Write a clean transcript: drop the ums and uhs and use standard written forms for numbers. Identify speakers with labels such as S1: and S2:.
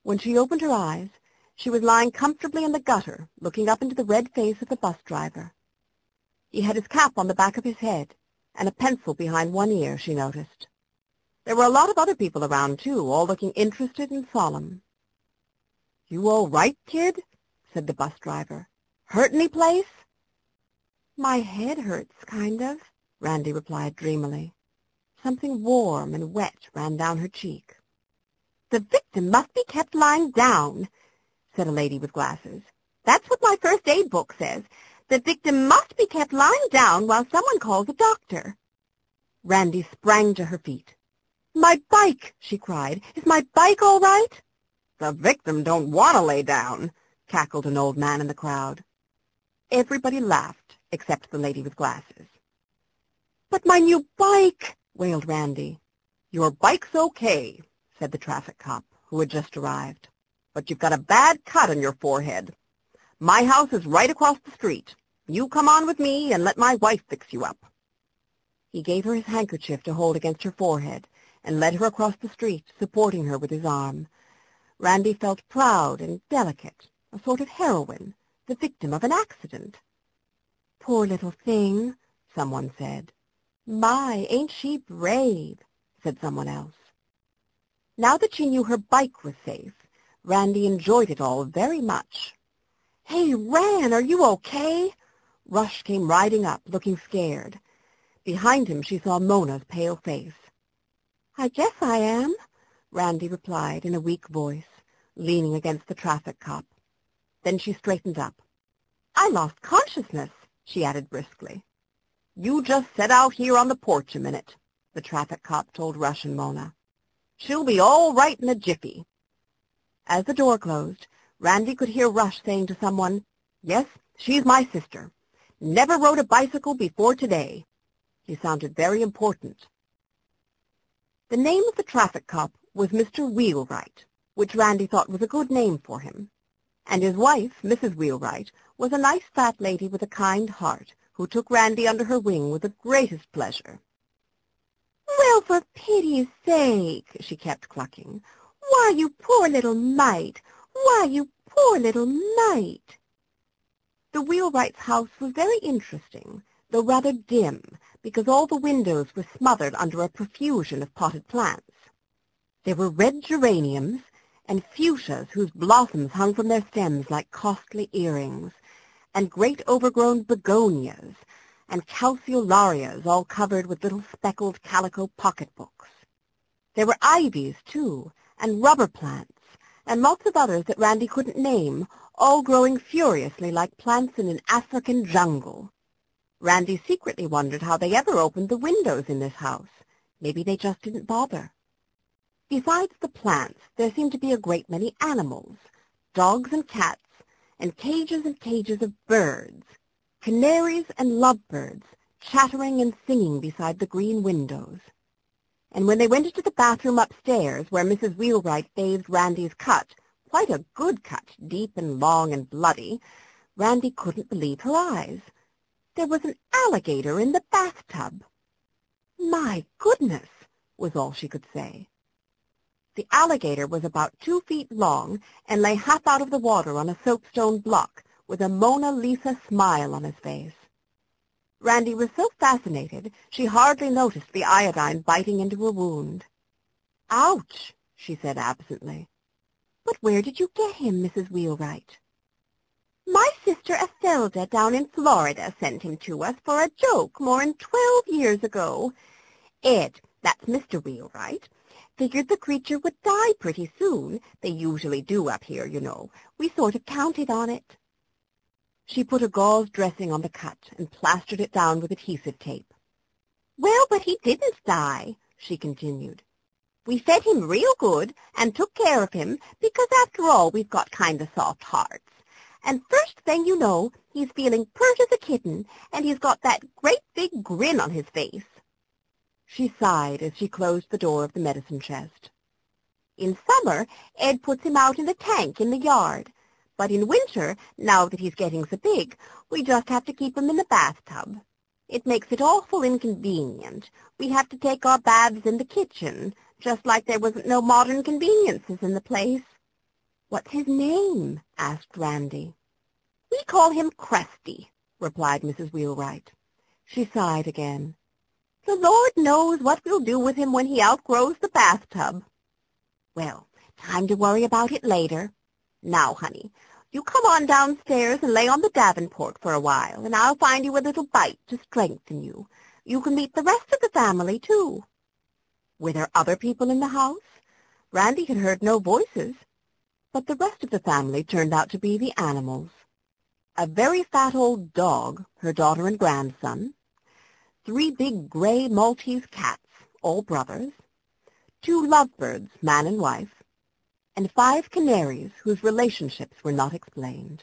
S1: When she opened her eyes, she was lying comfortably in the gutter, looking up into the red face of the bus driver. He had his cap on the back of his head, and a pencil behind one ear, she noticed. There were a lot of other people around, too, all looking interested and solemn. "You all right, kid?" said the bus driver. "Hurt any place?" "My head hurts, kind of," Randy replied dreamily. Something warm and wet ran down her cheek. "The victim must be kept lying down," said a lady with glasses. "That's what my first aid book says. The victim must be kept lying down while someone calls a doctor." Randy sprang to her feet. "My bike!" she cried. "Is my bike all right?" "The victim don't want to lay down," cackled an old man in the crowd. Everybody laughed, except the lady with glasses. "But my new bike!" wailed Randy. "Your bike's okay," said the traffic cop, who had just arrived. "But you've got a bad cut on your forehead. My house is right across the street. You come on with me and let my wife fix you up." He gave her his handkerchief to hold against her forehead and led her across the street, supporting her with his arm. Randy felt proud and delicate, a sort of heroine, the victim of an accident. "Poor little thing," someone said. "My, ain't she brave," said someone else. Now that she knew her bike was safe, Randy enjoyed it all very much. "Hey, Ran, are you okay?" Rush came riding up, looking scared. Behind him she saw Mona's pale face. "I guess I am," Randy replied in a weak voice, leaning against the traffic cop. Then she straightened up. "I lost consciousness," she added briskly. "You just sit out here on the porch a minute," the traffic cop told Rush and Mona. "She'll be all right in a jiffy." As the door closed, Randy could hear Rush saying to someone, "Yes, she's my sister. Never rode a bicycle before today." He sounded very important. The name of the traffic cop was Mr. Wheelwright, which Randy thought was a good name for him. And his wife, Mrs. Wheelwright, was a nice fat lady with a kind heart, who took Randy under her wing with the greatest pleasure. "Well, for pity's sake," she kept clucking. "Why, you poor little mite! Why, you poor little mite!" The Wheelwrights' house was very interesting, though rather dim, because all the windows were smothered under a profusion of potted plants. There were red geraniums and fuchsias whose blossoms hung from their stems like costly earrings, and great overgrown begonias, and calceolarias all covered with little speckled calico pocketbooks. There were ivies, too, and rubber plants, and lots of others that Randy couldn't name, all growing furiously like plants in an African jungle. Randy secretly wondered how they ever opened the windows in this house. Maybe they just didn't bother. Besides the plants, there seemed to be a great many animals, dogs and cats, and cages of birds, canaries and lovebirds, chattering and singing beside the green windows. And when they went into the bathroom upstairs, where Mrs. Wheelwright bathed Randy's cut, quite a good cut, deep and long and bloody, Randy couldn't believe her eyes. There was an alligator in the bathtub. "My goodness," was all she could say. The alligator was about 2 feet long and lay half out of the water on a soapstone block with a Mona Lisa smile on his face. Randy was so fascinated she hardly noticed the iodine biting into her wound. "Ouch," she said absently. "But where did you get him, Mrs. Wheelwright?" "My sister Ethelda down in Florida sent him to us for a joke more'n 12 years ago. Ed, that's Mr. Wheelwright, figured the creature would die pretty soon. They usually do up here, you know. We sort of counted on it." She put a gauze dressing on the cut and plastered it down with adhesive tape. "Well, but he didn't die," she continued. "We fed him real good and took care of him because, after all, we've got kind of soft hearts. And first thing you know, he's feeling pert as a kitten, and he's got that great big grin on his face." She sighed as she closed the door of the medicine chest. "In summer, Ed puts him out in the tank in the yard. But in winter, now that he's getting so big, we just have to keep him in the bathtub. It makes it awful inconvenient. We have to take our baths in the kitchen, just like there wasn't no modern conveniences in the place." "What's his name?" asked Randy. "We call him Cresty," replied Mrs. Wheelwright. She sighed again. "The Lord knows what we'll do with him when he outgrows the bathtub." "Well, time to worry about it later. Now, honey, you come on downstairs and lay on the davenport for a while, and I'll find you a little bite to strengthen you. You can meet the rest of the family, too." Were there other people in the house? Randy had heard no voices, but the rest of the family turned out to be the animals. A very fat old dog, her daughter and grandson, 3 big gray Maltese cats, all brothers, 2 lovebirds, man and wife, and 5 canaries whose relationships were not explained.